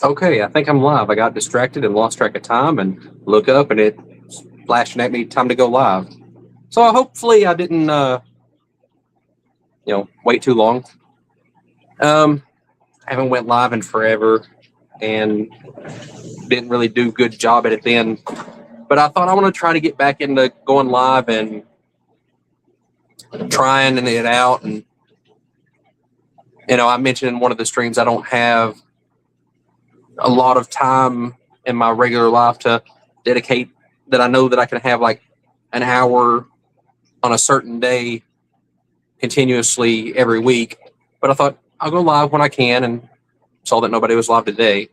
Okay, I think I'm live. I got distracted and lost track of time and look up and it flashing at me time to go live. So hopefully I didn't wait too long. I haven't went live in forever and didn't really do a good job at it then. But I thought I want to try to get back into going live and trying it out. And I mentioned in one of the streams I don't have a lot of time in my regular life to dedicate that I know that I can have like an hour on a certain day continuously every week. But I thought I'll go live when I can, and saw that nobody was live today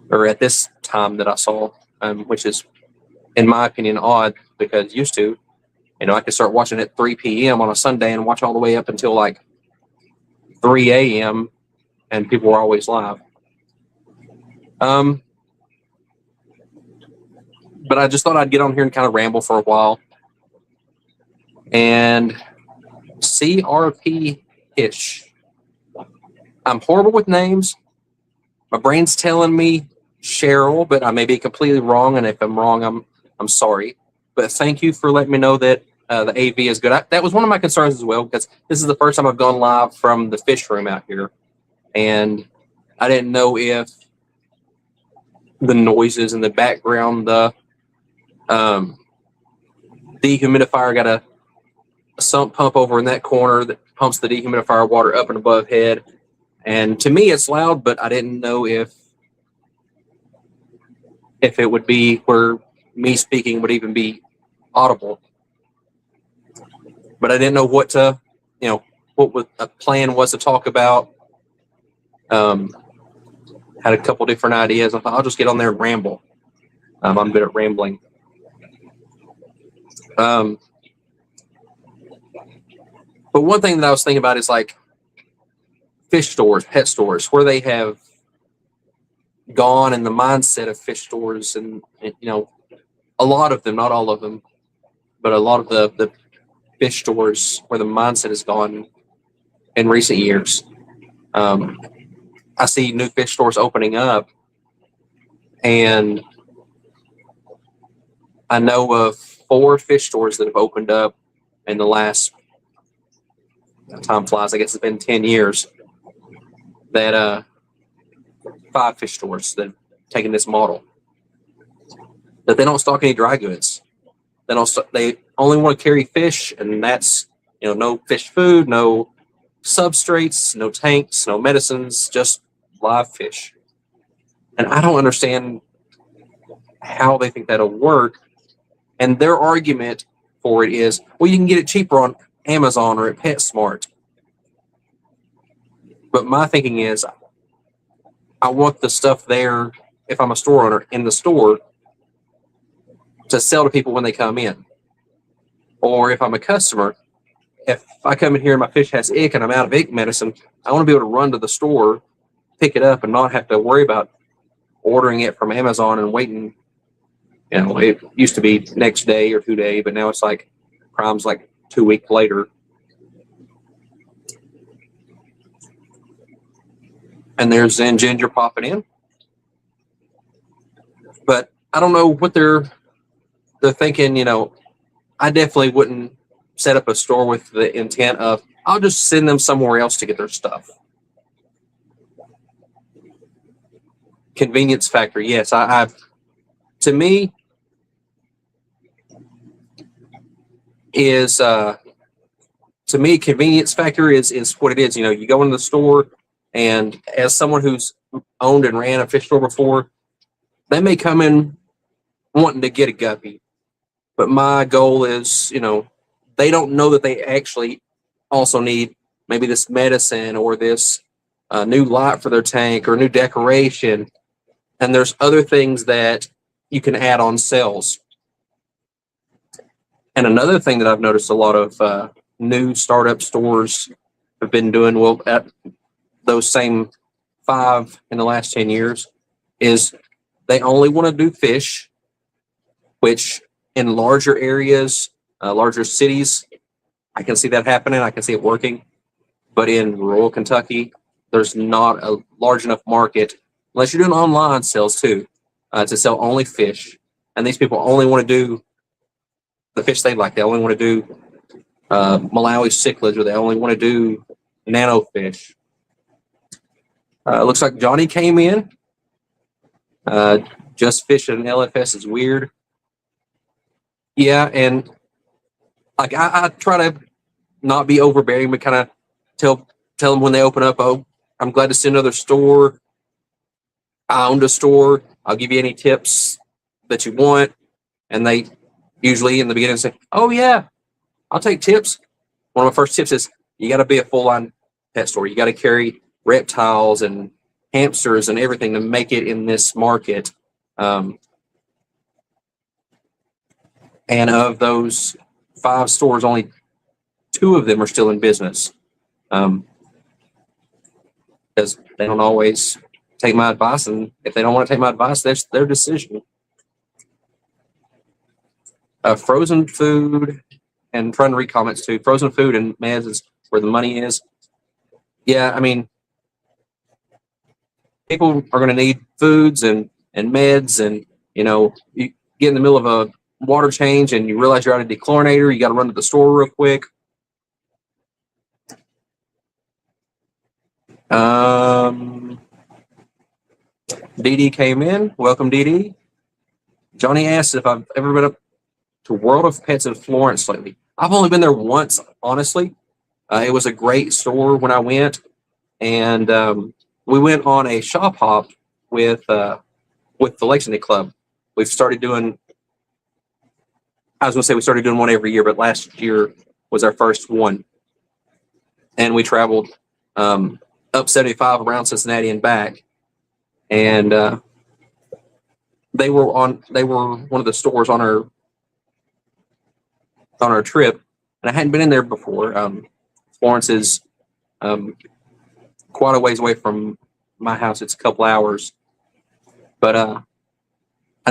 or at this time that I saw, which is, in my opinion, odd because used to, I could start watching at 3 p.m. on a Sunday and watch all the way up until like 3 a.m. and people were always live. But I just thought I'd get on here and kind of ramble for a while. And CRP Ish. I'm horrible with names. My brain's telling me Cheryl, but I may be completely wrong. And if I'm wrong, I'm sorry. But thank you for letting me know that the AV is good. That was one of my concerns as well, because this is the first time I've gone live from the fish room out here. And I didn't know if the noises in the background, the dehumidifier got a sump pump over in that corner that pumps the dehumidifier water up and above head. And to me, it's loud, but I didn't know if it would be where me speaking would even be audible. But I didn't know what to, what a plan was to talk about. Had a couple different ideas. I thought I'll just get on there and ramble. I'm good at rambling. But one thing that I was thinking about is like fish stores, pet stores, where they have gone in the mindset of fish stores, and a lot of them, not all of them, but a lot of the fish stores where the mindset has gone in recent years. I see new fish stores opening up, and I know of 4 fish stores that have opened up in the last, time flies, I guess it's been 10 years, that 5 fish stores that have taken this model, that they don't stock any dry goods. They only want to carry fish, and that's, no fish food, no substrates, no tanks, no medicines, just live fish. And I don't understand how they think that'll work. And their argument for it is, well, you can get it cheaper on Amazon or at PetSmart. But my thinking is, I want the stuff there, if I'm a store owner, in the store to sell to people when they come in. Or if I'm a customer, if I come in here and my fish has ick and I'm out of ick medicine, I want to be able to run to the store, pick it up, and not have to worry about ordering it from Amazon and waiting. It used to be next day or 2 day, but now it's like Prime's like 2 weeks later. And there's Zen Ginger popping in. But I don't know what they're thinking. I definitely wouldn't set up a store with the intent of, I'll just send them somewhere else to get their stuff. Convenience factor, yes. To me, convenience factor is what it is. You go into the store, and as someone who's owned and ran a fish store before, they may come in wanting to get a guppy, but my goal is, they don't know that they actually also need maybe this medicine or this new light for their tank or new decoration. And there's other things that you can add on sales. And another thing that I've noticed a lot of new startup stores have been doing, well, at those same 5 in the last 10 years, is they only want to do fish, which in larger areas, larger cities, I can see that happening. I can see it working. But in rural Kentucky, there's not a large enough market unless you're doing online sales too, to sell only fish. And these people only want to do the fish they like. They only want to do Malawi cichlids, or they only want to do nano fish. It looks like Johnny came in. Just fishing an LFS is weird. Yeah, and like I try to not be overbearing, but kind of tell them when they open up, oh, I'm glad to see another store. I owned a store. I'll give you any tips that you want. And they usually in the beginning say, oh yeah, I'll take tips. One of my first tips is you got to be a full line pet store. You got to carry reptiles and hamsters and everything to make it in this market. And of those 5 stores, only 2 of them are still in business. Because they don't always take my advice, and if they don't want to take my advice, that's their decision. Frozen food, and trying to read comments too. Frozen food and meds is where the money is. Yeah, I mean, people are going to need foods and meds, and you get in the middle of a water change and you realize you're out of dechlorinator. You got to run to the store real quick. DD came in. Welcome, DD. Johnny asked if I've ever been up to World of Pets in Florence lately. I've only been there once, honestly. It was a great store when I went, and we went on a shop hop with the Lexington Club. We've started doing. I was going to say we started doing one every year, but last year was our first one, and we traveled up 75 around Cincinnati and back, and they were one of the stores on our trip, and I hadn't been in there before. Florence is quite a ways away from my house. It's a couple hours, but I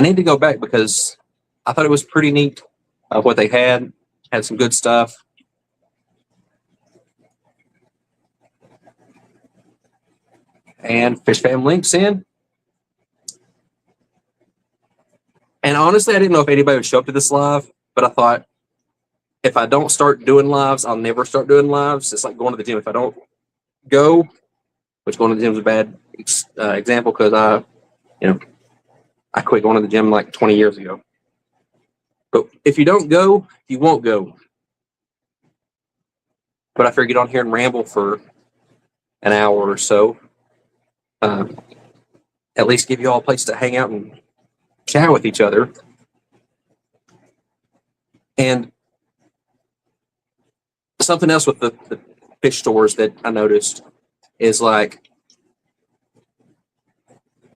need to go back because I thought it was pretty neat what they had some good stuff. And Fish Fam links in. And honestly, I didn't know if anybody would show up to this live, but I thought if I don't start doing lives, I'll never start doing lives. It's like going to the gym. If I don't go, which going to the gym is a bad example because I quit going to the gym like 20 years ago. But if you don't go, you won't go. But I figured get on here and ramble for an hour or so. At least give you all a place to hang out and chat with each other. And something else with the fish stores that I noticed is like,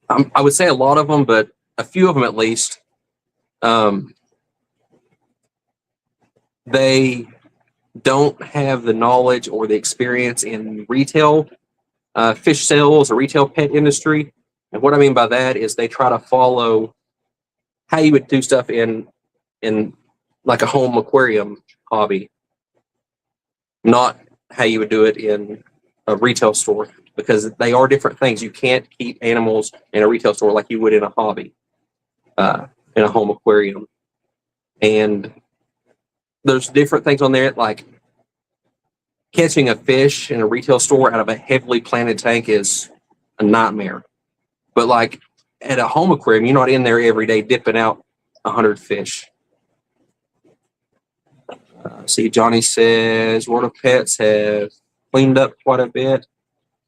I would say a lot of them, but a few of them at least, they don't have the knowledge or the experience in retail fish sales or retail pet industry. And what I mean by that is they try to follow how you would do stuff in like a home aquarium hobby, not how you would do it in a retail store, because they are different things. You can't keep animals in a retail store like you would in a hobby, in a home aquarium. And there's different things on there, like catching a fish in a retail store out of a heavily planted tank is a nightmare. But like at a home aquarium, you're not in there every day dipping out 100 fish. See, Johnny says World of Pets have cleaned up quite a bit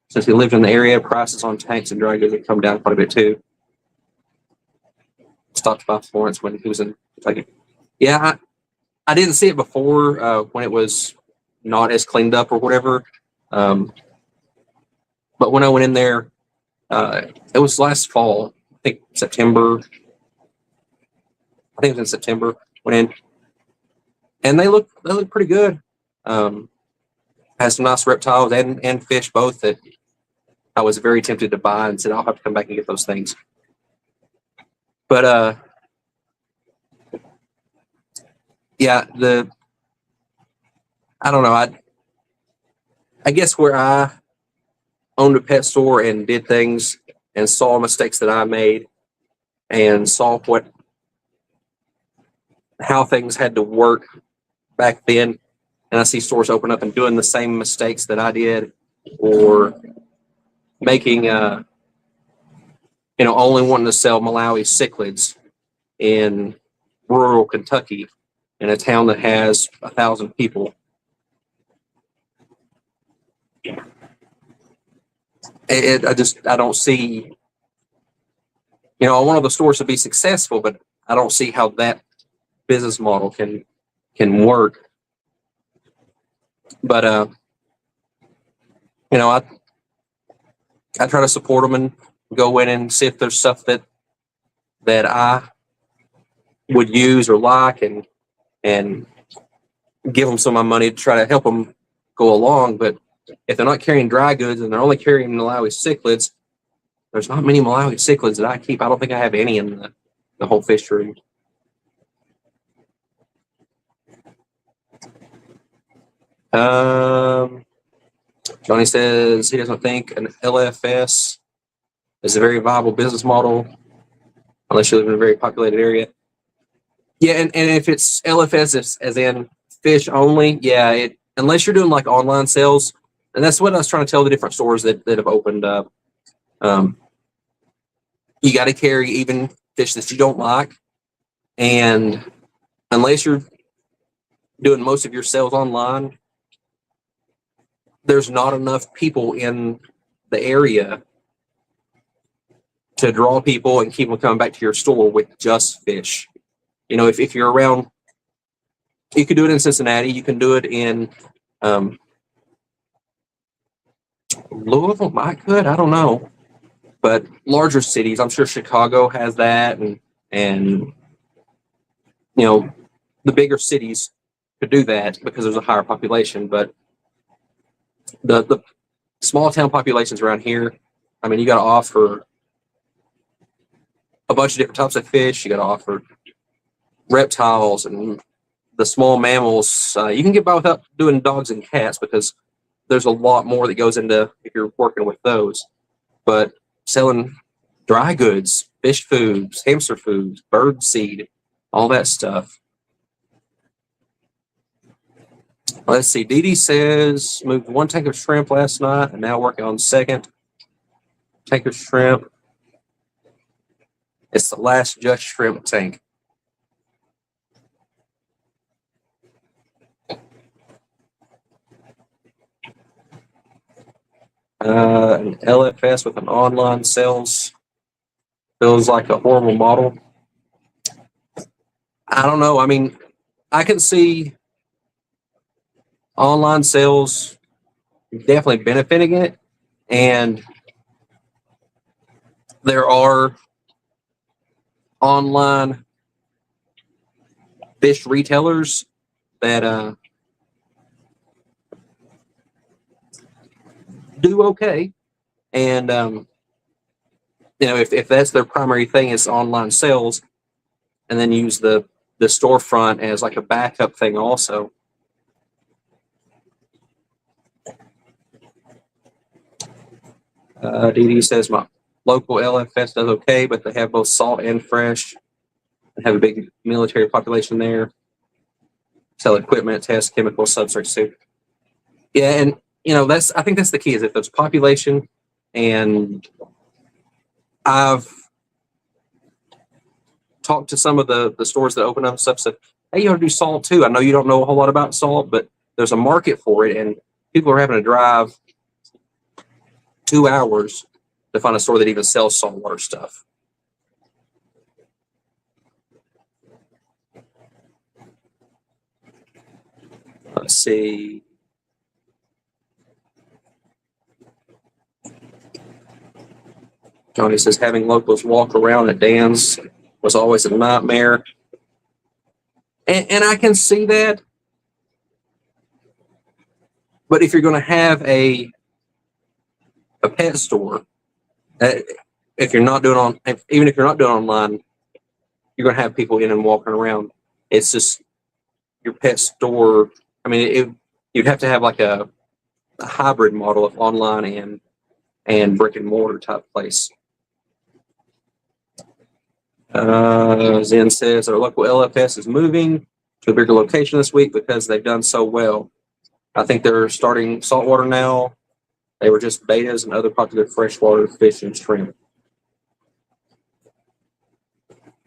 since he lived in the area. Prices on tanks and dry goods have come down quite a bit too. Stopped by Florence when he was in Kentucky. Yeah, I didn't see it before when it was not as cleaned up or whatever. But when I went in there, it was last fall. I think September. I think it was in September. Went in, and they look pretty good. Has some nice reptiles and fish both that I was very tempted to buy and said I'll have to come back and get those things. But yeah, I don't know. I guess where I owned a pet store and did things and saw mistakes that I made and saw how things had to work back then, and I see stores open up and doing the same mistakes that I did, or making only wanting to sell Malawi cichlids in rural Kentucky in a town that has 1,000 people. I don't see, I want the stores to be successful, but I don't see how that business model can work. But I try to support them and go in and see if there's stuff that I would use or like, and give them some of my money to try to help them go along. But if they're not carrying dry goods and they're only carrying Malawi cichlids, there's not many Malawi cichlids that I keep. I don't think I have any in the whole fishery. Johnny says he doesn't think an LFS is a very viable business model unless you live in a very populated area. Yeah, and if it's LFS as in fish only, yeah, unless you're doing like online sales, and that's what I was trying to tell the different stores that have opened up. You got to carry even fish that you don't like, and unless you're doing most of your sales online, there's not enough people in the area to draw people and keep them coming back to your store with just fish. If you're around, you could do it in Cincinnati. You can do it in Louisville. I don't know, but larger cities, I'm sure Chicago has that, and the bigger cities could do that because there's a higher population. But the small town populations around here, I mean, you got to offer a bunch of different types of fish. You got to offer reptiles and the small mammals. You can get by without doing dogs and cats because there's a lot more that goes into if you're working with those. But selling dry goods, fish foods, hamster foods, bird seed, all that stuff. Let's see. Dee Dee says moved one tank of shrimp last night and now working on second tank of shrimp. It's the last just shrimp tank. An LFS with an online sales feels like a horrible model. I don't know. I mean, I can see online sales definitely benefiting it, and there are online fish retailers that do okay, and if that's their primary thing is online sales, and then use the storefront as like a backup thing also. Dee Dee says my local LFS does okay, but they have both salt and fresh and have a big military population there. Sell equipment, test chemical substrates too. Yeah, and I think that's the key, is if there's population, and I've talked to some of the stores that open up and stuff, said, hey, you ought to do salt too. I know you don't know a whole lot about salt, but there's a market for it, and people are having to drive 2 hours to find a store that even sells saltwater stuff. Let's see. Johnny says having locals walk around at Dan's was always a nightmare. And I can see that. But if you're going to have a pet store, if you're not doing even if you're not doing online, you're going to have people in and walking around. It's just your pet store. I mean, you'd have to have like a hybrid model of online and brick and mortar type place. Zen says our local LFS is moving to a bigger location this week because they've done so well. I think they're starting saltwater now. They were just betas and other popular freshwater fish and shrimp.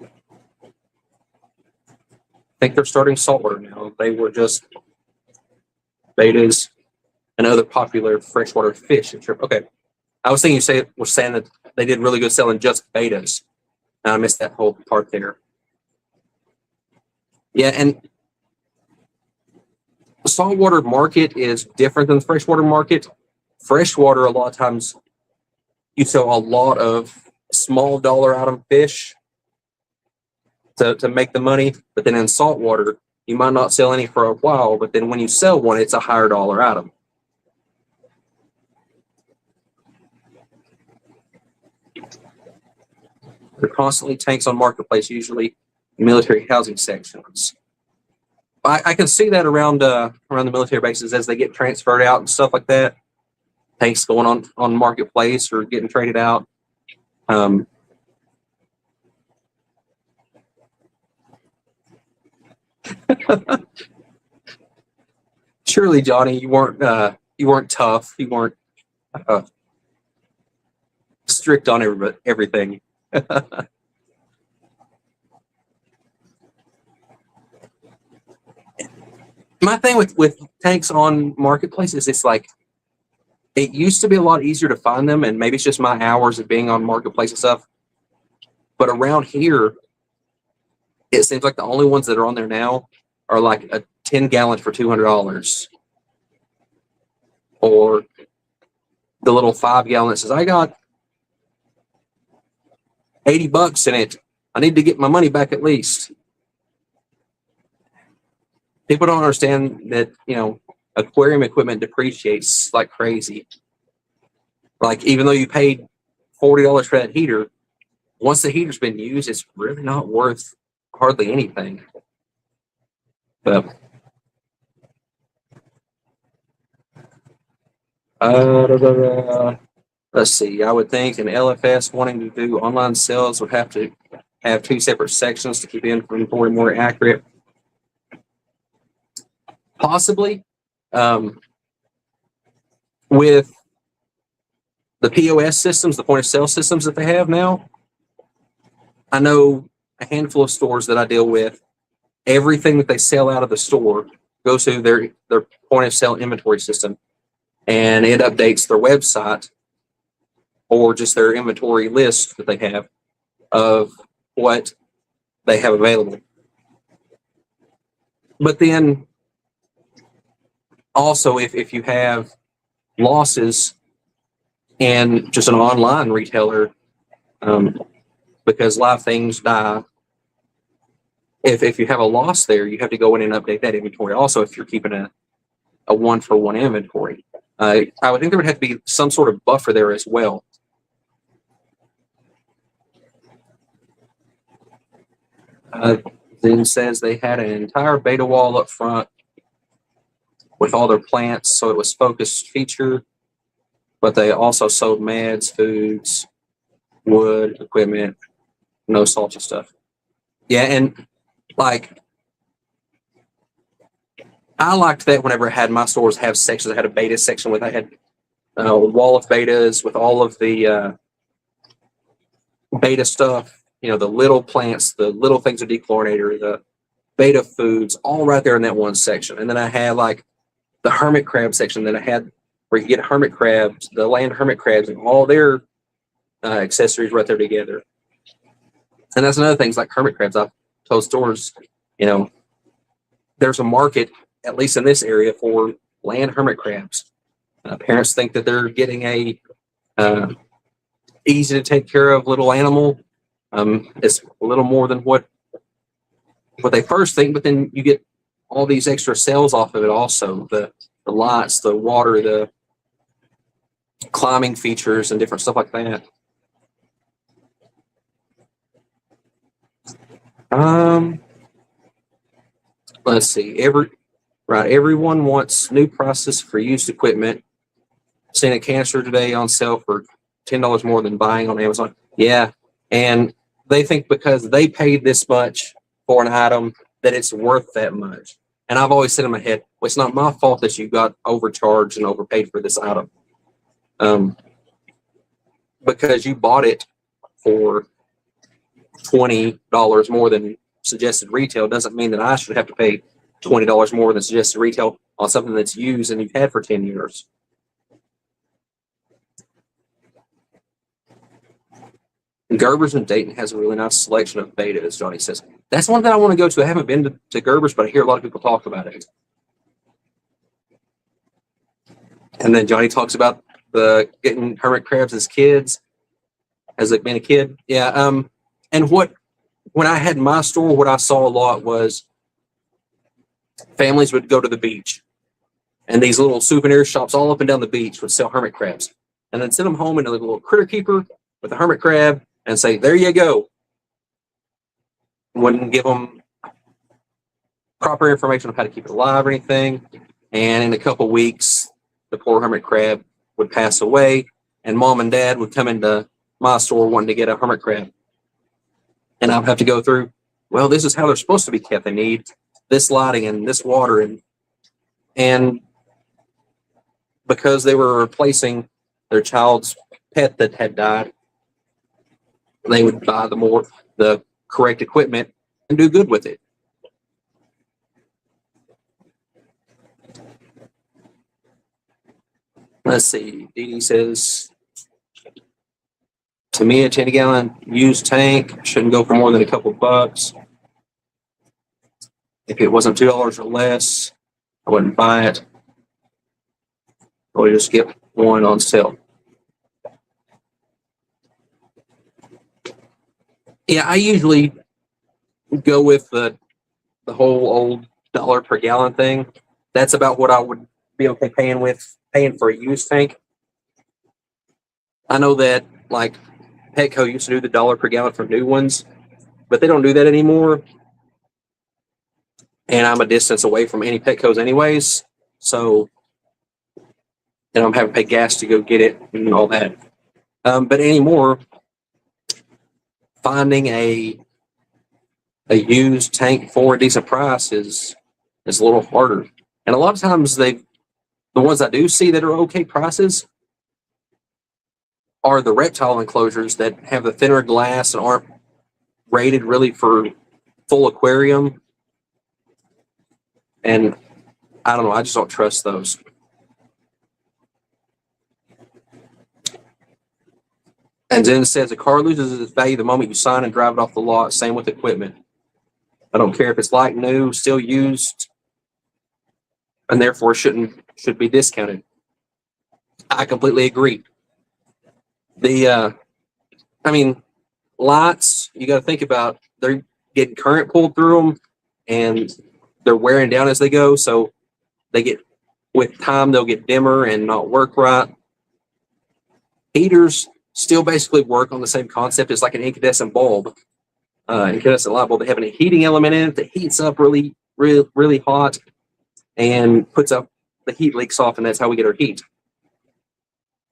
I think they're starting saltwater now. They were just betas and other popular freshwater fish and shrimp. Okay. I was thinking you were saying that they did really good selling just betas. And I missed that whole part there. Yeah, and the saltwater market is different than the freshwater market. Freshwater, a lot of times, you sell a lot of small dollar item fish to make the money. But then in saltwater, you might not sell any for a while, but then when you sell one, it's a higher dollar item. There are constantly tanks on marketplace, usually military housing sections. I can see that around the military bases as they get transferred out and stuff like that. Tanks going on marketplace or getting traded out. Surely, Johnny, you weren't tough. You weren't strict on everything. My thing with tanks on marketplace is it's like it used to be a lot easier to find them, and maybe it's just my hours of being on marketplace and stuff. But around here, it seems like the only ones that are on there now are like a 10-gallon for $200, or the little 5-gallon that says I got $80 in it. I need to get my money back at least. People don't understand that, aquarium equipment depreciates like crazy. Like, even though you paid $40 for that heater, once the heater's been used, it's really not worth hardly anything. But let's see. I would think an LFS wanting to do online sales would have to have 2 separate sections to keep inventory more accurate. Possibly. With the POS systems, the point of sale systems that they have now, I know a handful of stores that I deal with. Everything that they sell out of the store goes through their point of sale inventory system, and it updates their website or just their inventory list that they have of what they have available. But then also, if you have losses in just an online retailer, because live things die, if you have a loss there, you have to go in and update that inventory. Also, if you're keeping a 1-for-1 inventory, I would think there would have to be some sort of buffer there as well. Then says they had an entire beta wall up front with all their plants, so it was focused feature, but they also sold meds, foods, wood, equipment, no salty stuff. Yeah, and like I liked that whenever I had my stores have sections. I had a beta section with I had a wall of betas with all of the beta stuff, the little plants, the little things of dechlorinator, the beta foods, all right there in that one section. And then I had like the hermit crab section that I had where you get hermit crabs, the land hermit crabs, and all their accessories right there together. And that's another thing, like hermit crabs. I've told stores, there's a market, at least in this area, for land hermit crabs. Parents think that they're getting a easy to take care of little animal. It's a little more than what they first think, but then you get all these extra sales off of it also. The lights, the water, the climbing features, and different stuff like that. Let's see. Everyone wants new prices for used equipment seen a canister today on sale for $10 more than buying on Amazon. Yeah, and they think because they paid this much for an item that it's worth that much. And I've always said in my head, well, it's not my fault that you got overcharged and overpaid for this item, because you bought it for $20 more than suggested retail doesn't mean that I should have to pay $20 more than suggested retail on something that's used and you've had for 10 years. Gerber's in Dayton has a really nice selection of beta, as Johnny says. That's one that I want to go to. I haven't been to Gerber's, but I hear a lot of people talk about it. And then Johnny talks about the getting hermit crabs as kids, as like being a kid. Yeah. And when I had my store, what I saw a lot was families would go to the beach, and these little souvenir shops all up and down the beach would sell hermit crabs, and then send them home into a little critter keeper with a hermit crab and say, there you go. Wouldn't give them proper information on how to keep it alive or anything. And in a couple weeks, the poor hermit crab would pass away, and mom and dad would come into my store wanting to get a hermit crab. And I'd have to go through, well, this is how they're supposed to be kept. They need this lighting and this water. And because they were replacing their child's pet that had died, they would buy the correct equipment and do good with it. Let's see. Dee Dee says, to me, a 10-gallon used tank shouldn't go for more than a couple bucks. If it wasn't $2 or less, I wouldn't buy it. Or just get one on sale. Yeah, I usually go with the whole old dollar per gallon thing. That's about what I would be okay paying for a used tank. I know that like Petco used to do the dollar per gallon for new ones, but they don't do that anymore. And I'm a distance away from any Petcos anyways, so and I'm having to pay gas to go get it and all that. But anymore, finding a used tank for a decent price is a little harder. And a lot of times the ones I do see that are okay prices are the reptile enclosures that have the thinner glass and aren't rated really for full aquarium. And I don't know, I just don't trust those. And then it says a car loses its value the moment you sign and drive it off the lot. Same with equipment. I don't care if it's like new, still used, and therefore should be discounted. I completely agree. Lights, you got to think about, they're getting current pulled through them and they're wearing down as they go. So with time, they'll get dimmer and not work right. Heaters still basically work on the same concept as like an incandescent bulb, incandescent light bulb. They have a heating element in it that heats up really, really, really hot and puts up the heat leaks off, and that's how we get our heat.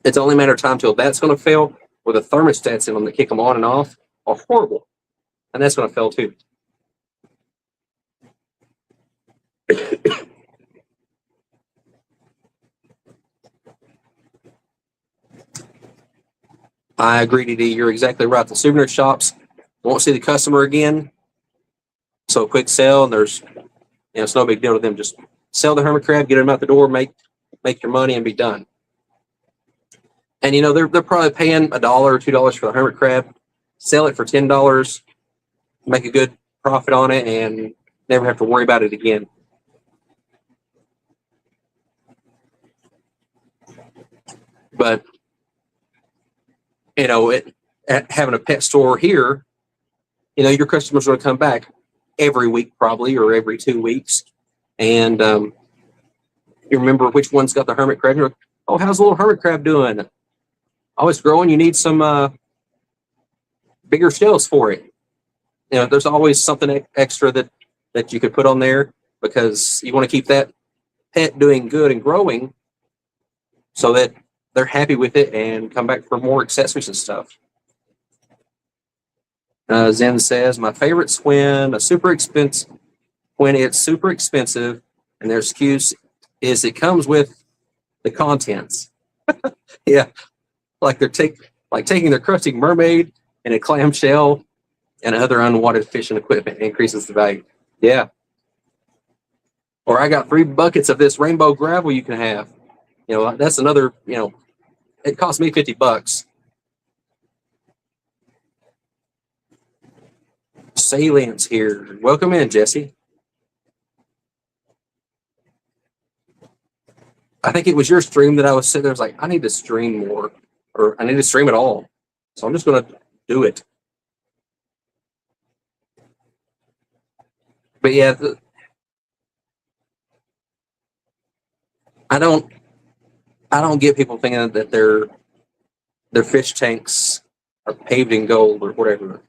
It's only a matter of time till that's going to fail, or the thermostats in them that kick them on and off are horrible, and that's going to fail too. I agree, DD. You're exactly right. The souvenir shops won't see the customer again. So quick sell, and it's no big deal to them. Just sell the hermit crab, get them out the door, make your money, and be done. And they're probably paying $1 or $2 for the hermit crab. Sell it for $10, make a good profit on it, and never have to worry about it again. But having a pet store here, your customers are going to come back every week probably, or every 2 weeks. And you remember which one's got the hermit crab. You're like, oh, how's the little hermit crab doing? Oh, it's growing. You need some bigger shells for it. There's always something extra that you could put on there, because you want to keep that pet doing good and growing, so that they're happy with it and come back for more accessories and stuff. Zen says, my favorite's when it's super expensive, and their excuse is it comes with the contents. Yeah, like taking their crusty mermaid and a clamshell and other unwanted fishing equipment increases the value. Yeah. Or I got 3 buckets of this rainbow gravel you can have. That's another, it cost me $50. Salience here. Welcome in, Jesse. I think it was your stream that I was sitting there, I was like, I need to stream more, or I need to stream it all. So I'm just going to do it. But yeah, I don't get people thinking that their fish tanks are paved in gold or whatever.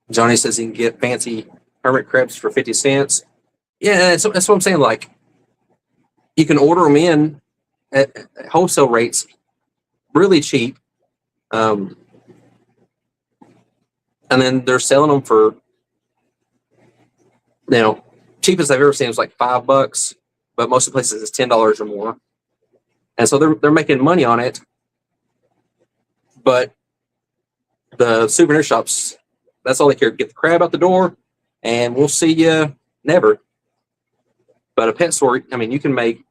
Johnny says he can get fancy hermit crabs for 50 cents. Yeah, that's what I'm saying. Like, you can order them in at wholesale rates, really cheap. And then they're selling them for, cheapest I've ever seen was like $5, but most of the places it's $10 or more. And so they're making money on it. But the souvenir shops, that's all they care. Get the crab out the door, and we'll see you never. But a pet store, I mean, you can make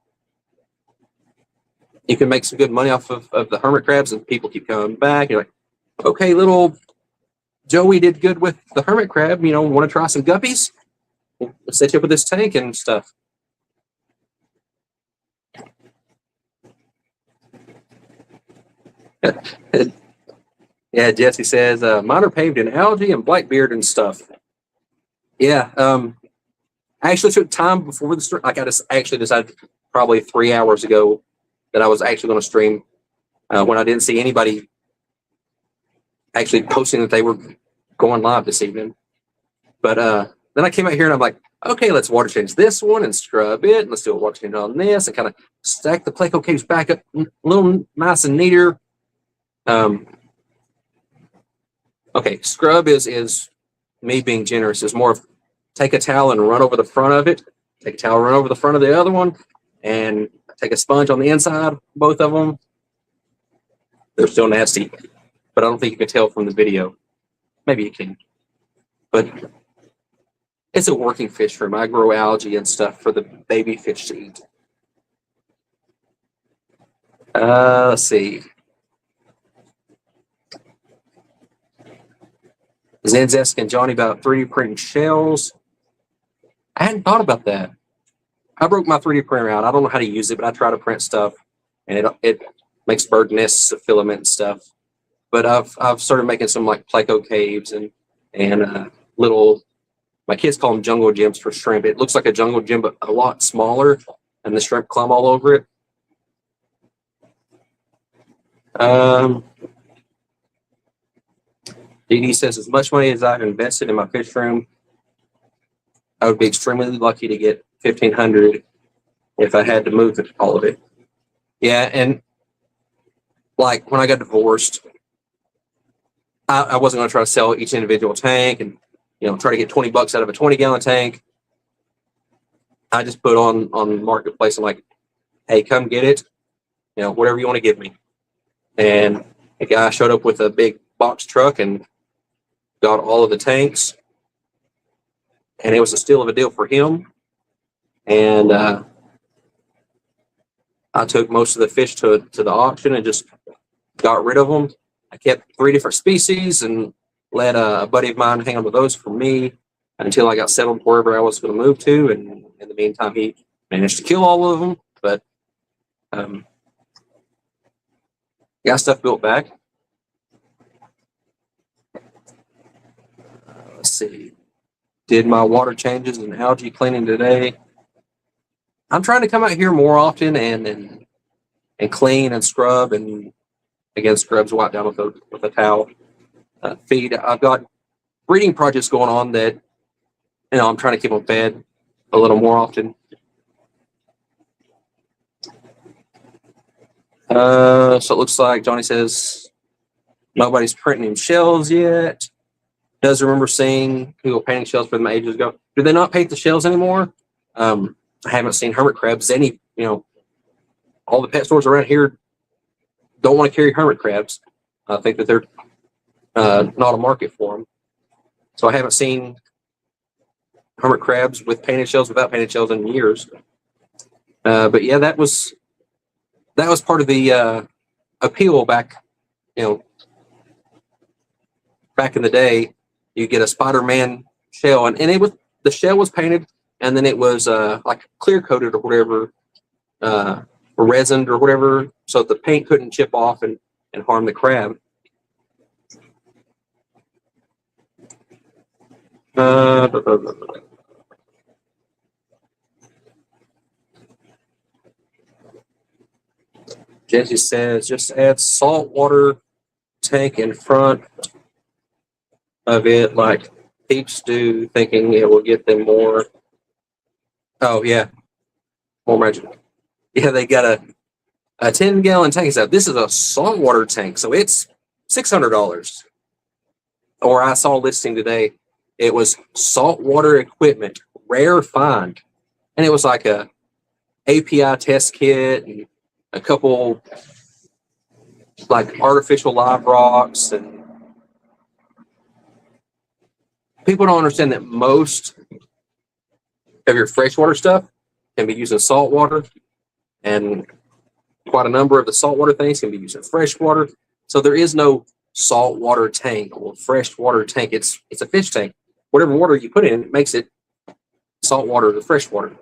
some good money off of the hermit crabs, and people keep coming back. You're like, okay, little Joey did good with the hermit crab. Want to try some guppies? We'll set you up with this tank and stuff. Yeah, Jesse says, mine are paved in algae and blackbeard and stuff. Yeah, I actually took time before the stream. Like, I just actually decided probably 3 hours ago that I was actually going to stream when I didn't see anybody actually posting that they were going live this evening. But then I came out here and I'm like, okay, let's water change this one and scrub it. And let's do a water change on this and kind of stack the Pleco caves back up a little nice and neater. Okay, scrub is me being generous. Is more of take a towel and run over the front of it. Take a towel, run over the front of the other one, and take a sponge on the inside, both of them. They're still nasty, but I don't think you can tell from the video. Maybe you can. But it's a working fish room. I grow algae and stuff for the baby fish to eat. Let's see. Zen's asking Johnny about 3D printing shells. I hadn't thought about that. I broke my 3D printer out. I don't know how to use it, but I try to print stuff, and it makes bird nests of filament and stuff. But I've started making some like Pleco caves and little. My kids call them jungle gyms for shrimp. It looks like a jungle gym, but a lot smaller, and the shrimp climb all over it. DD says, as much money as I've invested in my fish room, I would be extremely lucky to get $1,500 if I had to move all of it. Yeah, and like when I got divorced, I wasn't going to try to sell each individual tank and try to get $20 out of a 20-gallon tank. I just put on Marketplace. I'm like, hey, come get it, whatever you want to give me. And a guy showed up with a big box truck and got all of the tanks, and it was a steal of a deal for him. And I took most of the fish to the auction and just got rid of them. I kept 3 different species and let a buddy of mine hang on with those for me until I got settled wherever I was going to move to. And in the meantime, he managed to kill all of them, but got stuff built back. Let's see. Did my water changes and algae cleaning today. I'm trying to come out here more often and clean and scrub, and again, scrubs wipe down with a towel. Feed. I've got breeding projects going on that I'm trying to keep them fed. a little more often. So it looks like Johnny says nobody's printing him shells yet. Does remember seeing people painting shells for them ages ago. Do they not paint the shells anymore? I haven't seen hermit crabs. All the pet stores around here don't want to carry hermit crabs. I think that they're not a market for them. So I haven't seen hermit crabs with painted shells, without painted shells in years. But yeah, that was part of the appeal back in the day. You get a Spider-Man shell, and the shell was painted, and then it was like clear coated or whatever, or resined or whatever, so the paint couldn't chip off and harm the crab. Jesse says, just add saltwater tank in front of it like peeps do, thinking it will get them more. Oh, yeah. More magic. Yeah, they got a 10-gallon tank. So this is a saltwater tank, so it's $600. Or I saw a listing today. It was saltwater equipment, rare find. And it was like a API test kit and a couple like artificial live rocks, and people don't understand that most of your freshwater stuff can be used in saltwater, and quite a number of the saltwater things can be used in freshwater. So there is no saltwater tank or freshwater tank. It's a fish tank. Whatever water you put in, it makes it saltwater or freshwater.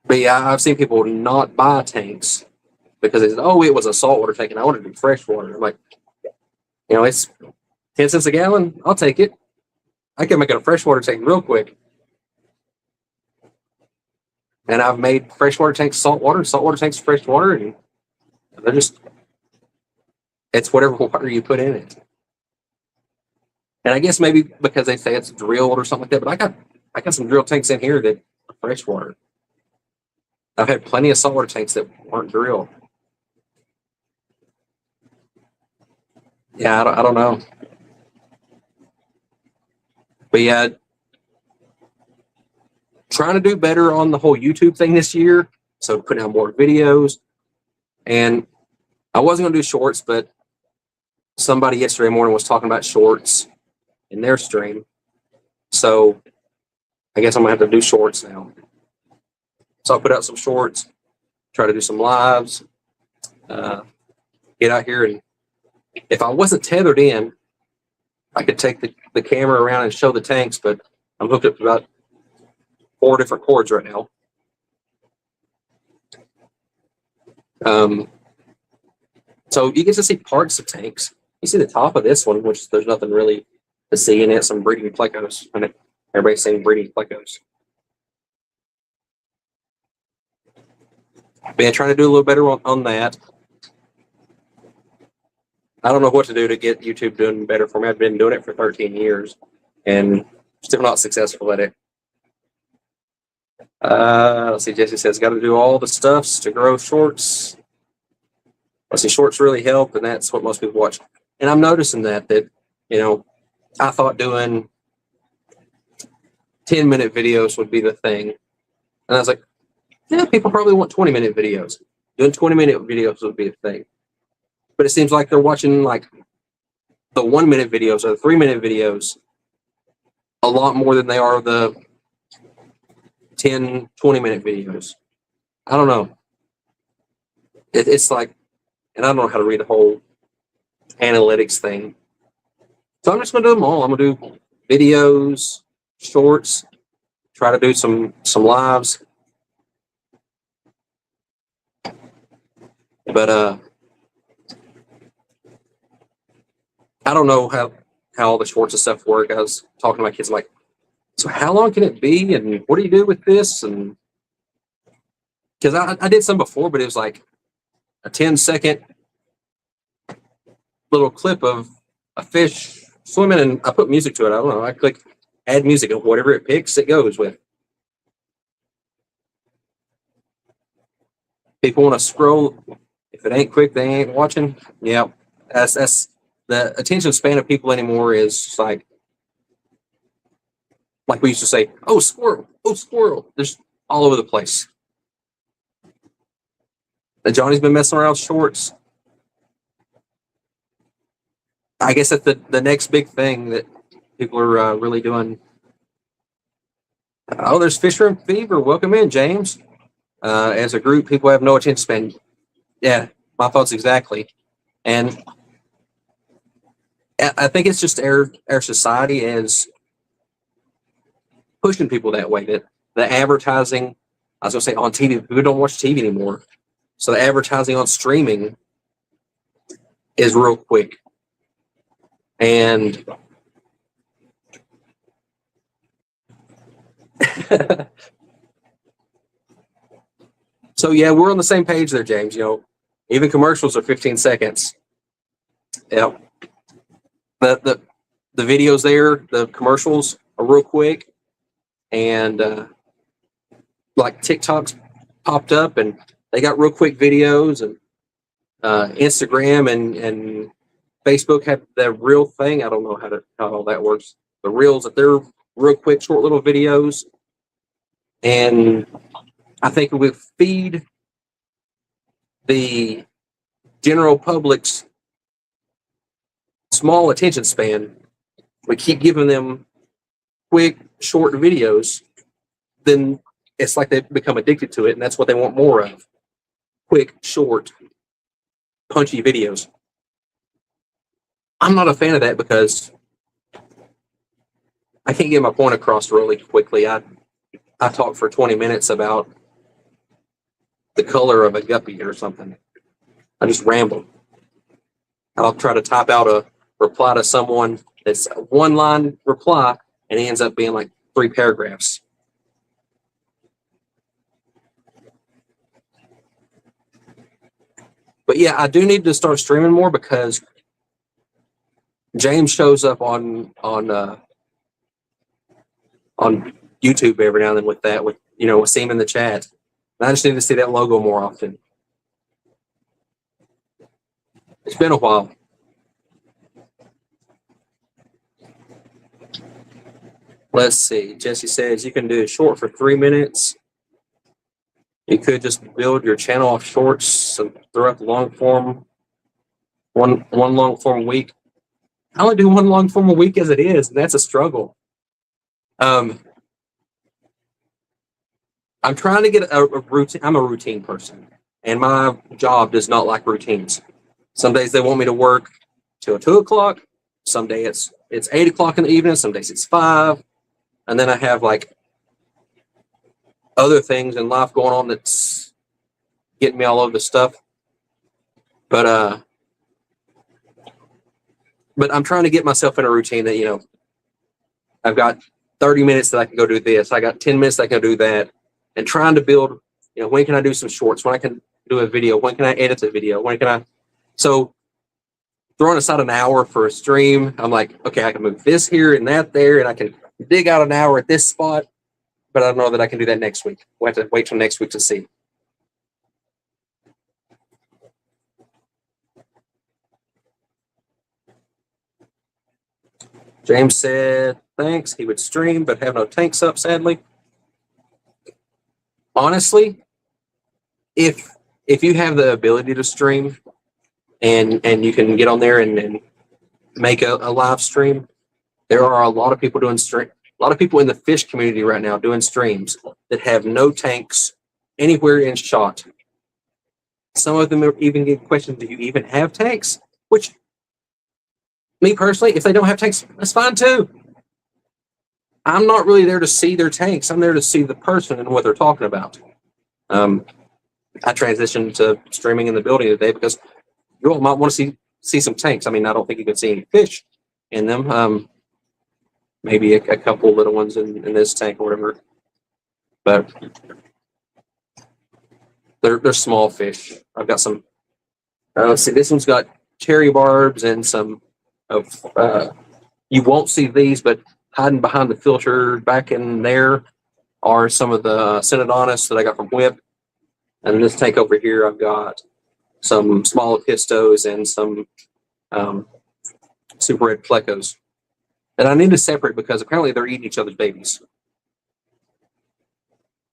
But yeah, I've seen people not buy tanks because they said, "Oh, it was a saltwater tank, and I wanted to do freshwater." I'm like, it's 10 cents a gallon. I'll take it. I can make a freshwater tank real quick. And I've made freshwater tanks saltwater tanks freshwater, and they're it's whatever water you put in it. And I guess maybe because they say it's drilled or something like that, but I got some drill tanks in here that are freshwater. I've had plenty of saltwater tanks that weren't drilled. Yeah, I don't know. But yeah, trying to do better on the whole YouTube thing this year. So putting out more videos. And I wasn't going to do shorts, but somebody yesterday morning was talking about shorts in their stream. So I guess I'm going to have to do shorts now. So I'll put out some shorts, try to do some lives, get out here. And if I wasn't tethered in, I could take the camera around and show the tanks, but I'm hooked up to about 4 different cords right now. So you get to see parts of tanks. You see the top of this one, which there's nothing really to see in it, some breeding plecos. And everybody's saying breeding plecos. Been trying to do a little better on that. I don't know what to do to get YouTube doing better for me. I've been doing it for 13 years and still not successful at it. Let's see, Jesse says, got to do all the stuffs to grow shorts. Let's see, shorts really help, and that's what most people watch. And I'm noticing that I thought doing 10-minute videos would be the thing. And I was like, yeah, people probably want 20-minute videos. Doing 20-minute videos would be a thing. But it seems like they're watching like the 1-minute videos or the 3-minute videos a lot more than they are the 10, 20-minute videos. I don't know. It's like, and I don't know how to read the whole analytics thing. So I'm just going to do them all. I'm going to do videos, shorts, try to do some lives. But I don't know how all the shorts and stuff work. I was talking to my kids, like, so how long can it be, and what do you do with this? And because I did some before, but it was like a 10-second little clip of a fish swimming, and I put music to it. I don't know. I click add music, and whatever it picks, it goes with. People want to scroll. If it ain't quick, they ain't watching. Yeah, that's the attention span of people anymore is like we used to say, oh squirrel, oh squirrel. There's all over the place. And Johnny's been messing around with shorts. I guess that's the next big thing that people are really doing. Oh, there's Fish Room Fever. Welcome in, James. As a group, people have no attention span. Yeah, my thoughts exactly. And I think it's just our society is pushing people that way. That the advertising, I was going to say on TV, people don't watch TV anymore. So the advertising on streaming is real quick. And so, yeah, we're on the same page there, James. Even commercials are 15 seconds. Yeah. The videos there, the commercials are real quick. And like TikTok's popped up and they got real quick videos, and Instagram and Facebook have the real thing. I don't know how all that works. The reels, that they're real quick, short little videos. And I think we feed the general public's small attention span. We keep giving them quick, short videos, then it's like they become addicted to it, and that's what they want more of. Quick, short, punchy videos. I'm not a fan of that because I can't get my point across really quickly. I talk for 20 minutes about the color of a guppy or something. I just ramble. I'll try to type out a reply to someone that's a one-line reply, and it ends up being like 3 paragraphs. But yeah, I do need to start streaming more because James shows up on YouTube every now and then with that, with seeing him in the chat. And I just need to see that logo more often. It's been a while. Let's see. Jesse says you can do a short for 3 minutes. You could just build your channel off shorts and throw up long form, one long form a week. I only do one long form a week as it is, and that's a struggle. I'm trying to get a routine. I'm a routine person, and my job does not like routines. Some days they want me to work till 2 o'clock. Some days it's 8 o'clock in the evening. Some days it's 5, and then I have like other things in life going on that's getting me all over the stuff. But I'm trying to get myself in a routine that I've got 30 minutes that I can go do this. I got 10 minutes that I can do that, and trying to build. When can I do some shorts? When I can do a video? When can I edit the video? When can I? So throwing aside an hour for a stream, I'm like, okay, I can move this here and that there, and I can dig out an hour at this spot. But I don't know that I can do that next week. We'll have to wait till next week to see. James said, thanks. He would stream, but have no tanks up, sadly. Honestly, if you have the ability to stream and you can get on there and make a live stream, there are a lot of people doing stream. A lot of people in the fish community right now doing streams that have no tanks anywhere in shot. Some of them are even getting questioned, do you even have tanks? Which, me personally, if they don't have tanks, that's fine too. I'm not really there to see their tanks. I'm there to see the person and what they're talking about. I transitioned to streaming in the building today because you all might want to see some tanks. I mean, I don't think you can see any fish in them. Maybe a couple little ones in this tank or whatever. But they're small fish. I've got some. Let's see. This one's got cherry barbs and some of. You won't see these, but hiding behind the filter back in there are some of the Synodontis that I got from Whip. And in this tank over here, I've got some small Pistos and some super red plecos. And I need to separate because apparently they're eating each other's babies.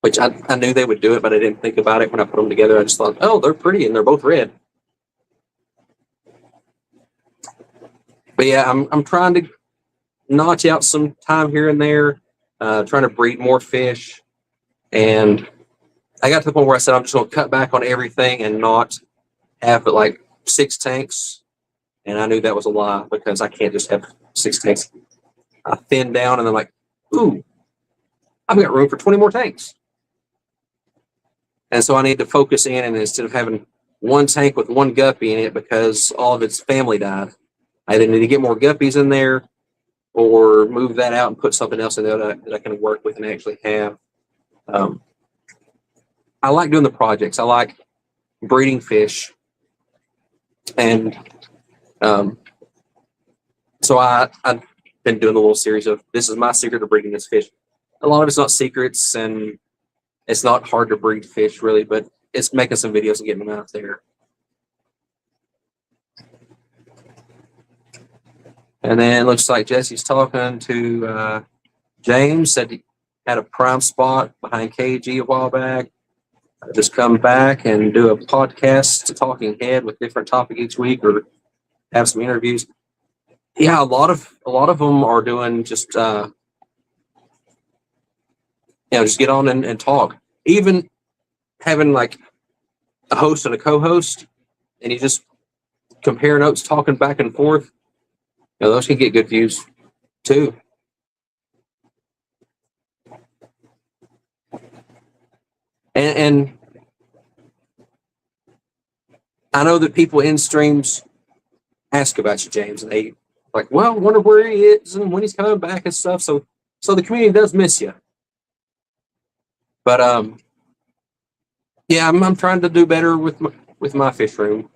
Which I knew they would do it, but I didn't think about it when I put them together. I just thought, oh, they're pretty and they're both red. But yeah, I'm trying to notch out some time here and there, trying to breed more fish. And I got to the point where I said I'm just going to cut back on everything and not have but like 6 tanks. And I knew that was a lie because I can't just have 6 tanks. I thinned down and I'm like, ooh, I've got room for 20 more tanks. And so I need to focus in, and instead of having 1 tank with 1 guppy in it because all of its family died, I either need to get more guppies in there or move that out and put something else in there that I can work with and actually have. I like doing the projects. I like breeding fish. And so I've been doing a little series of, this is my secret to breeding this fish. A lot of it's not secrets, and it's not hard to breed fish, really, but it's making some videos and getting them out there. And then it looks like Jesse's talking to James, said he had a prime spot behind KG a while back. Just come back and do a podcast to Talking Head with different topic each week, or have some interviews. Yeah, a lot of them are doing just just get on and talk. Even having like a host and a co-host, and you just compare notes, talking back and forth. Those can get good views too. And I know that people in streams ask about you, James, and they like, well, wonder where he is and when he's coming back and stuff. So the community does miss you. But yeah, I'm trying to do better with my fish room.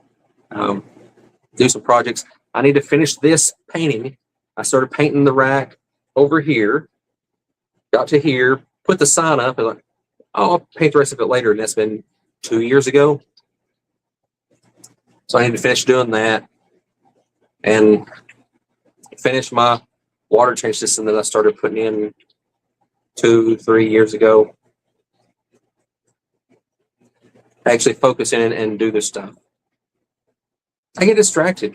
Do some projects. I need to finish this painting. I started painting the rack over here. Got to here, put the sign up, and like, oh, I'll paint the rest of it later. And that's been 2 years ago. So I need to finish doing that and finish my water change system that I started putting in 2-3 years ago. Actually focus in and do this stuff. I get distracted.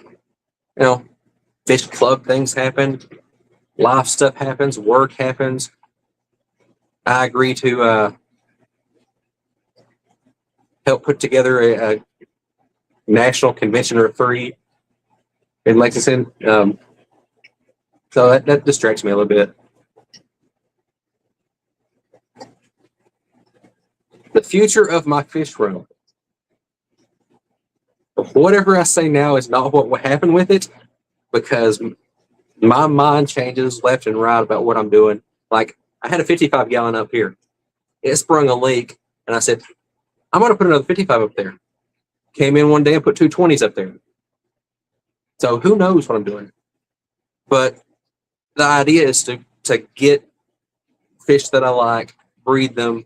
Fish club things happen, life stuff happens, work happens. I agree to help put together a national convention or 3 in Lexington. So that distracts me a little bit. The future of my fish room. Whatever I say now is not what will happen with it, because my mind changes left and right about what I'm doing. Like, I had a 55 gallon up here. It sprung a leak, and I said, I'm going to put another 55 up there. Came in one day and put 2 20s up there. So who knows what I'm doing? But the idea is to get fish that I like, breed them.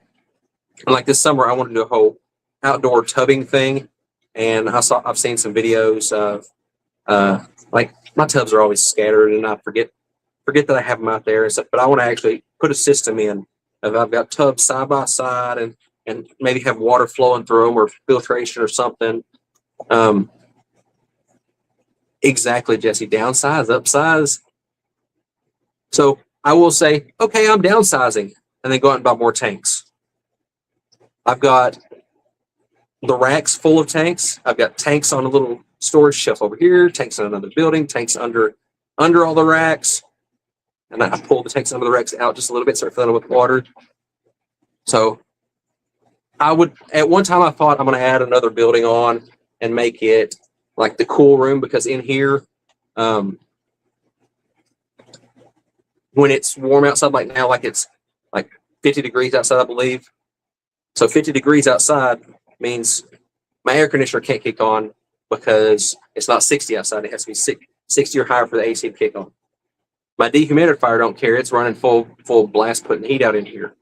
And like this summer, I want to do a whole outdoor tubbing thing. And I've seen some videos of like my tubs are always scattered, and I forget that I have them out there and stuff. But I want to actually put a system in of I've got tubs side by side and maybe have water flowing through them or filtration or something. Exactly, Jesse. Downsize, upsize. So I will say, okay, I'm downsizing, and then go out and buy more tanks. I've got the racks full of tanks. I've got tanks on a little storage shelf over here, tanks in another building, tanks under all the racks. And I pull the tanks under the racks out just a little bit, start filling them with water. So at one time I thought I'm going to add another building on and make it like the cool room, because in here, when it's warm outside, like now, like it's like 50 degrees outside, I believe. So 50 degrees outside means my air conditioner can't kick on because it's not 60 outside. It has to be 60 or higher for the AC to kick on. My dehumidifier don't care. It's running full blast, putting heat out in here.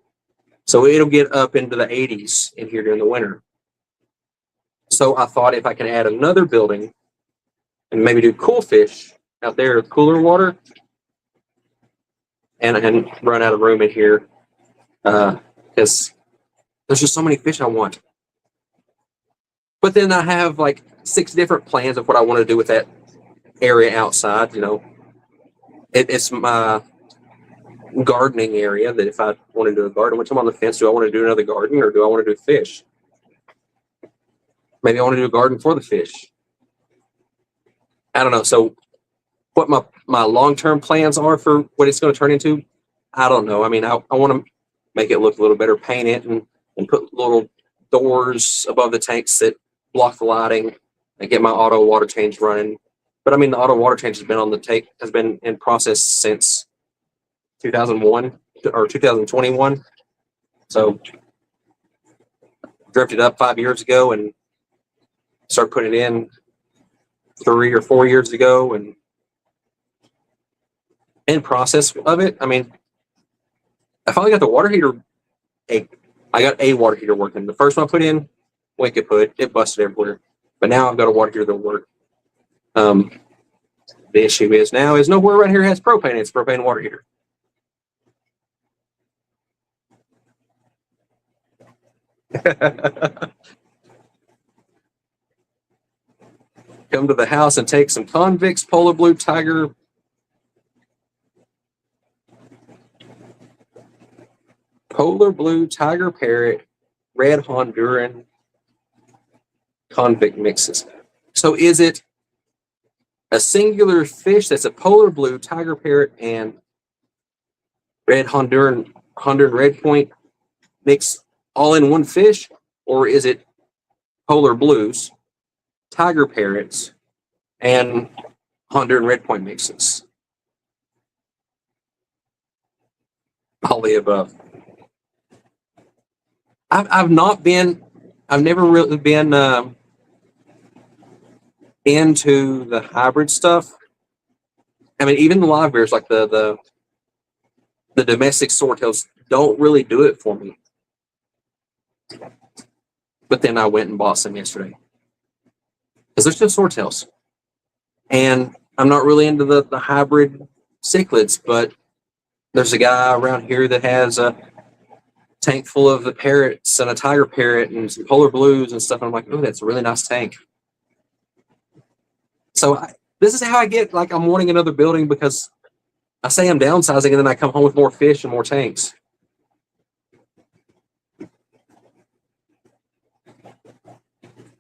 So it'll get up into the 80s in here during the winter. So I thought if I can add another building and maybe do cool fish out there with cooler water and run out of room in here, because there's just so many fish I want. But then I have like 6 different plans of what I want to do with that area outside. You know, it's my gardening area that if I want to do a garden, which I'm on the fence, do I want to do another garden or do I want to do fish? Maybe I want to do a garden for the fish. I don't know. So what my long-term plans are for what it's going to turn into, I don't know. I mean, I want to make it look a little better, paint it and put little doors above the tanks that block the lighting and get my auto water change running. But I mean, the auto water change has been in process since 2001 or 2021. So drifted up 5 years ago and started putting it in 3 or 4 years ago, and in process of it. I mean, I finally got the water heater. I got a water heater working. The first one I put in, went kaput. It busted everywhere. But now I've got a water heater that'll work. The issue is nowhere around here has propane. It's a propane water heater. Come to the house and take some Convicts, Polar Blue Tiger, Polar Blue Tiger Parrot, Red Honduran Convict mixes. So is it a singular fish that's a Polar Blue Tiger Parrot and Red Honduran Red Point mix all in one fish, or is it Polar Blues, Tiger Parrots, and Honduran Red Point mixes? All the above. I've never really been into the hybrid stuff. I mean, even the live bears, like the domestic swordtails, don't really do it for me. But then I went and bought some yesterday because they're still swordtails, and I'm not really into the hybrid cichlids. But there's a guy around here that has a tank full of the parrots and a tiger parrot and some polar blues and stuff. And I'm like, oh, that's a really nice tank. So this is how I get, like, I'm wanting another building, because I say I'm downsizing and then I come home with more fish and more tanks.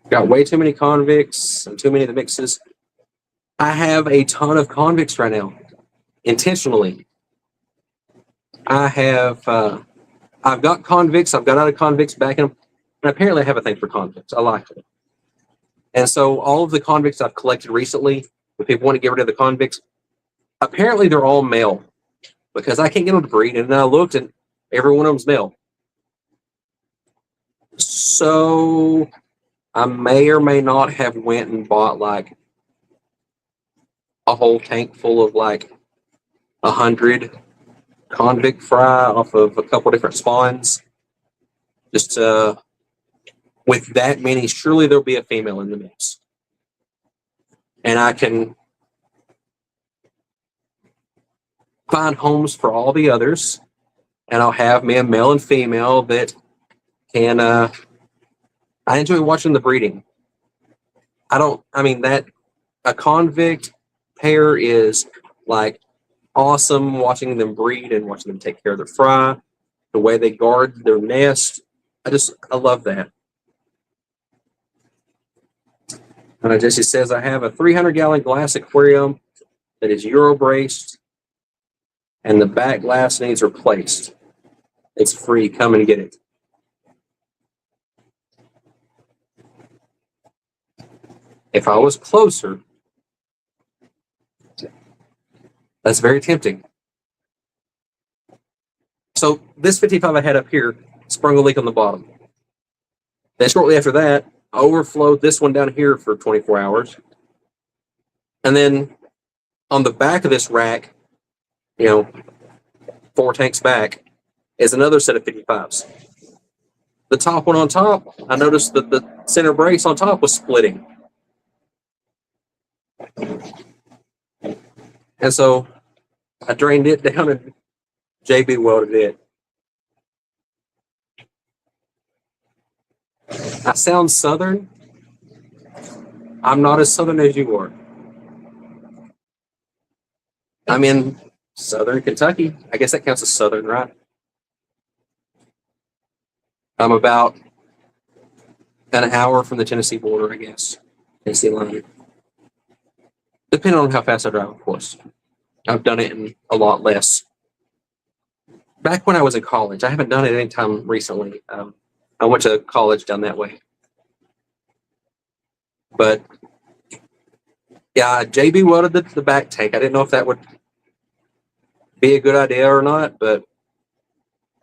Got way too many convicts and too many of the mixes. I have a ton of convicts right now, intentionally. I've got convicts. I've got out of convicts back in them. And apparently I have a thing for convicts. I like them. And so all of the convicts I've collected recently, when people want to get rid of the convicts, apparently they're all male, because I can't get them to breed. And then I looked and every one of them's male. So I may or may not have went and bought like a whole tank full of like 100 convict fry off of a couple different spawns. Just with that many, surely there'll be a female in the mix. And I can find homes for all the others, and I'll have me a male and female that can I enjoy watching the breeding. That a convict pair is like awesome, watching them breed and watching them take care of their fry, the way they guard their nest. I love that. Jesse says, I have a 300-gallon glass aquarium that is Euro braced, and the back glass needs replaced. It's free. Come and get it. If I was closer, that's very tempting. So this 55 I had up here sprung a leak on the bottom. Then shortly after that, I overflowed this one down here for 24 hours. And then on the back of this rack, you know, 4 tanks back, is another set of 55s. The top one on top, I noticed that the center brace on top was splitting. And so I drained it down and JB welded it. I sound Southern. I'm not as Southern as you are. I'm in Southern Kentucky. I guess that counts as Southern, right? I'm about an hour from the Tennessee border, I guess. Tennessee line. Depending on how fast I drive, of course. I've done it in a lot less. Back when I was in college, I haven't done it anytime recently. I went to college down that way. But yeah, JB welded the back tank. I didn't know if that would be a good idea or not, but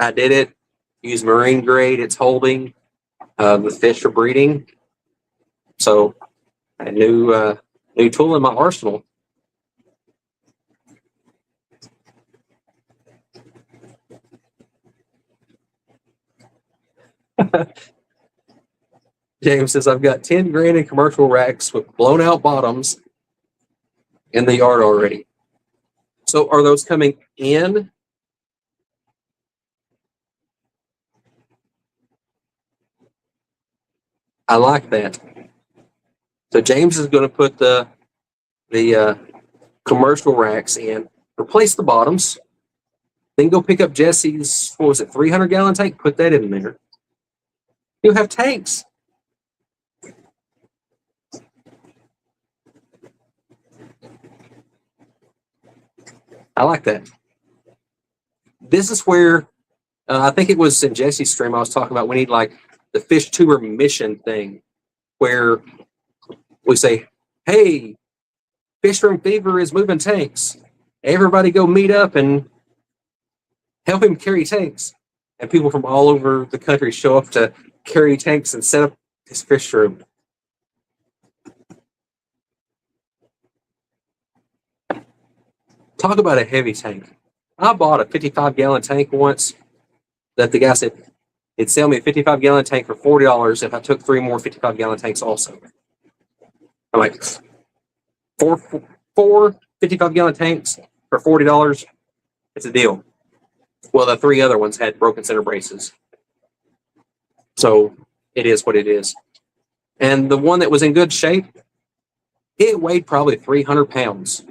I did it. Used marine grade. It's holding. The fish are breeding. So a new tool in my arsenal. James says, I've got 10 grand in commercial racks with blown out bottoms in the yard already. So are those coming in? I like that. So James is going to put the commercial racks in, replace the bottoms, then go pick up Jesse's, what was it, 300-gallon tank, put that in there. You'll have tanks. I like that. This is where I think it was in Jesse's stream I was talking about we need like the fish tuber mission thing where we say, hey, Fish Room Fever is moving tanks. Everybody go meet up and help him carry tanks. And people from all over the country show up to carry tanks and set up his fish room. Talk about a heavy tank. I bought a 55-gallon tank once that the guy said he'd sell me a 55-gallon tank for $40 if I took 3 more 55-gallon tanks also. I'm like, four 55-gallon tanks for $40? It's a deal. Well, the 3 other ones had broken center braces. So it is what it is. And the one that was in good shape, it weighed probably 300 pounds.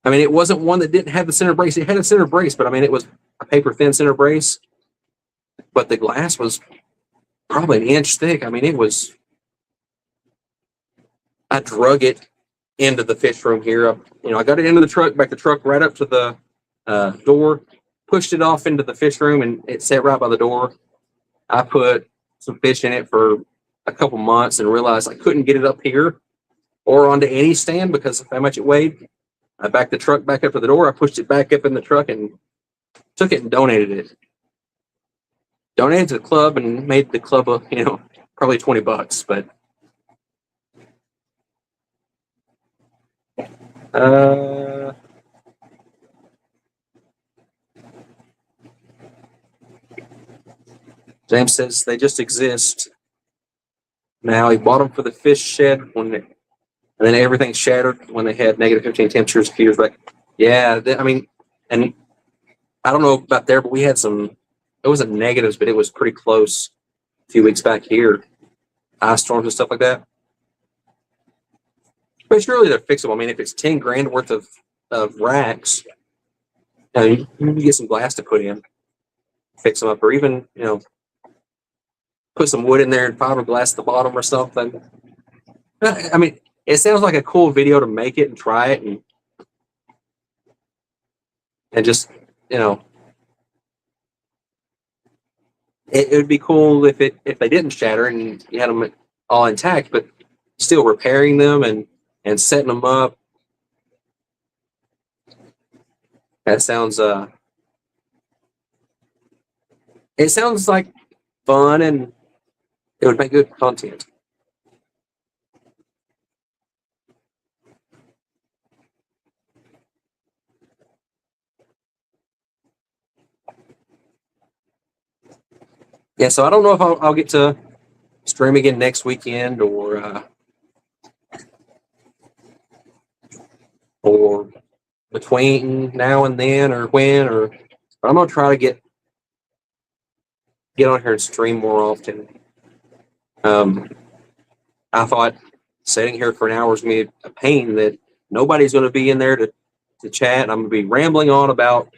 I mean, it wasn't one that didn't have the center brace. It had a center brace, but I mean, it was a paper thin center brace. But the glass was probably an inch thick. I mean, it was. I drug it into the fish room here. I got it into the truck, back the truck right up to the door, pushed it off into the fish room, and it sat right by the door. I put some fish in it for a couple months and realized I couldn't get it up here or onto any stand because of how much it weighed. I backed the truck back up to the door. I pushed it back up in the truck and took it and donated it. Donated to the club and made the club probably $20, but James says they just exist. Now he bought them for the fish shed and then everything shattered when they had negative 15 temperatures a few years back. Yeah, and I don't know about there, but we had some. It wasn't negatives, but it was pretty close a few weeks back here. Ice storms and stuff like that. But surely they're fixable. I mean, if it's 10 grand worth of racks, you can get some glass to put in, fix them up, or even put some wood in there and fiberglass at the bottom or something. I mean, it sounds like a cool video to make it and try it and just it would be cool if they didn't shatter and you had them all intact, but still repairing them and setting them up. That sounds it sounds like fun and it would make good content. yeah, so I don't know if I'll get to stream again next weekend or between now and then or when or. But I'm gonna try to get on here and stream more often. I thought sitting here for an hour is going to be a pain that nobody's going to be in there to chat. And I'm going to be rambling on about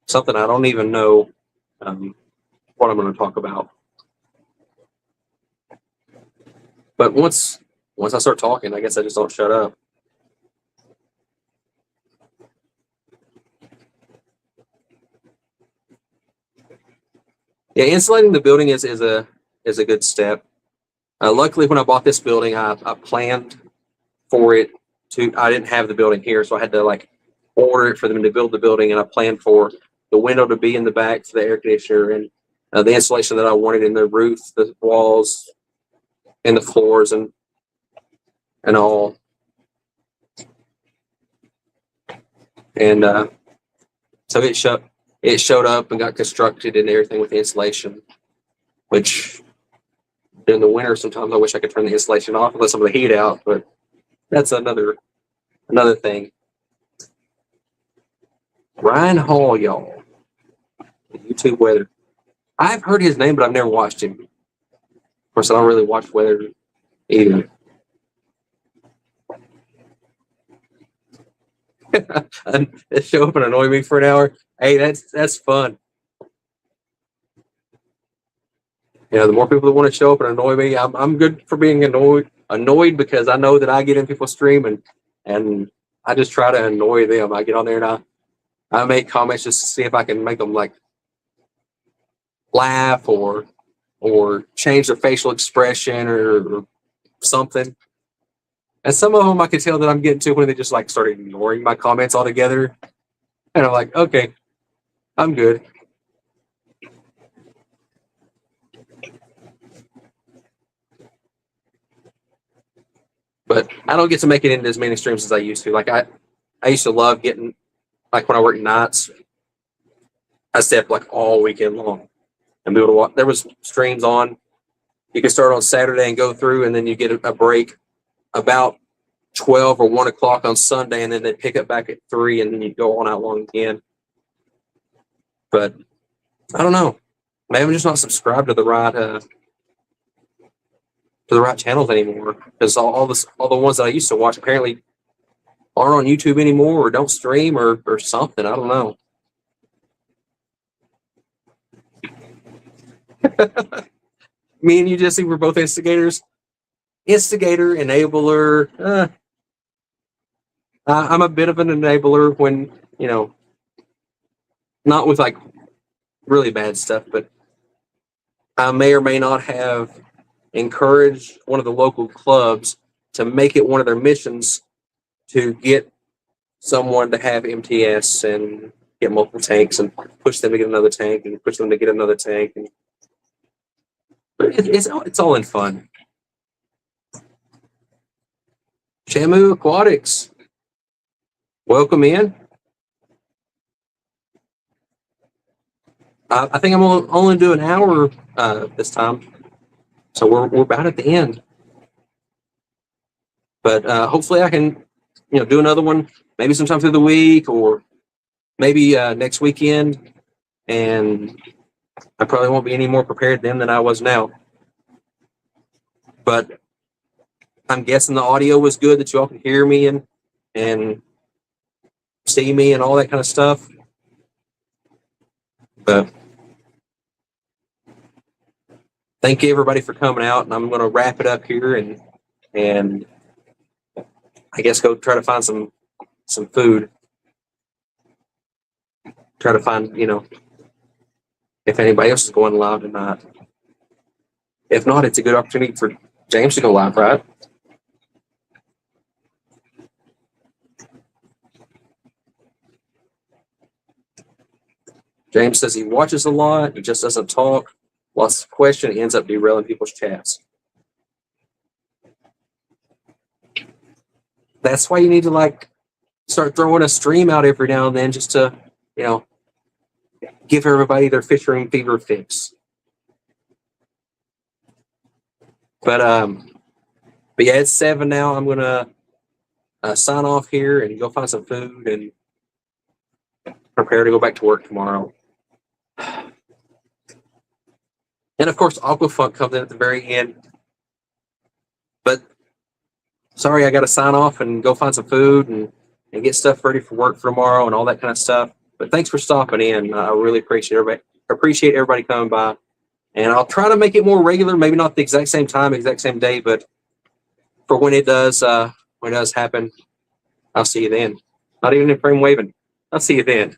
something I don't even know what I'm going to talk about. But once I start talking, I guess I just don't shut up. Yeah, insulating the building is a good step. Luckily, when I bought this building, I planned for it to. I didn't have the building here, so I had to like order it for them to build the building, and I planned for the window to be in the back for the air conditioner and the insulation that I wanted in the roof, the walls, and the floors, and all. And so it showed up and got constructed and everything with the insulation, which in the winter sometimes I wish I could turn the insulation off and let some of the heat out, but that's another thing. Ryan Hall, y'all. YouTube weather. I've heard his name, but I've never watched him. Of course, I don't really watch weather either. And show up and annoy me for an hour. Hey, that's fun. You know, the more people that want to show up and annoy me, I'm good for being annoyed because I know that I get in people's stream and I just try to annoy them. I get on there and I make comments just to see if I can make them like laugh or change their facial expression or something. And some of them I can tell that I'm getting to when they just like start ignoring my comments altogether. And I'm like, okay, I'm good. But I don't get to make it into as many streams as I used to. Like I used to love getting, like when I worked nights, I stayed up like all weekend long and be able to watch. There was streams on. You could start on Saturday and go through, and then you get a break about 12 or 1 o'clock on Sunday, and then they pick up back at 3, and then you go on out long again. But I don't know. Maybe I'm just not subscribed to the right channels anymore, because all the ones that I used to watch apparently aren't on YouTube anymore or don't stream or something. I don't know. Me and you, Jesse, we're both instigators. Instigator, enabler. I'm a bit of an enabler when, you know, not with like really bad stuff, but I may or may not have encouraged one of the local clubs to make it one of their missions to get someone to have MTS and get multiple tanks and push them to get another tank and push them to get another tank. And it's all in fun. Shamu Aquatics, welcome in. I think I'm only do an hour this time, so we're about at the end. But hopefully I can, do another one maybe sometime through the week or maybe next weekend, and I probably won't be any more prepared then than I was now. But I'm guessing the audio was good, that you all can hear me and see me and all that kind of stuff. But thank you everybody for coming out, and I'm going to wrap it up here and I guess go try to find some food. Try to find, if anybody else is going live tonight. If not, it's a good opportunity for James to go live, right? James says he watches a lot, he just doesn't talk. Lots of questions, he ends up derailing people's chats. That's why you need to start throwing a stream out every now and then just to, give everybody their fishing fever fix. But yeah, it's 7 now. I'm gonna sign off here and go find some food and prepare to go back to work tomorrow. And of course, Aquafunk comes in at the very end. But sorry, I got to sign off and go find some food and get stuff ready for work for tomorrow and all that kind of stuff. But thanks for stopping in. I really appreciate everybody. Appreciate everybody coming by. And I'll try to make it more regular. Maybe not the exact same time, exact same day, but for when it does happen, I'll see you then. Not even in frame waving. I'll see you then.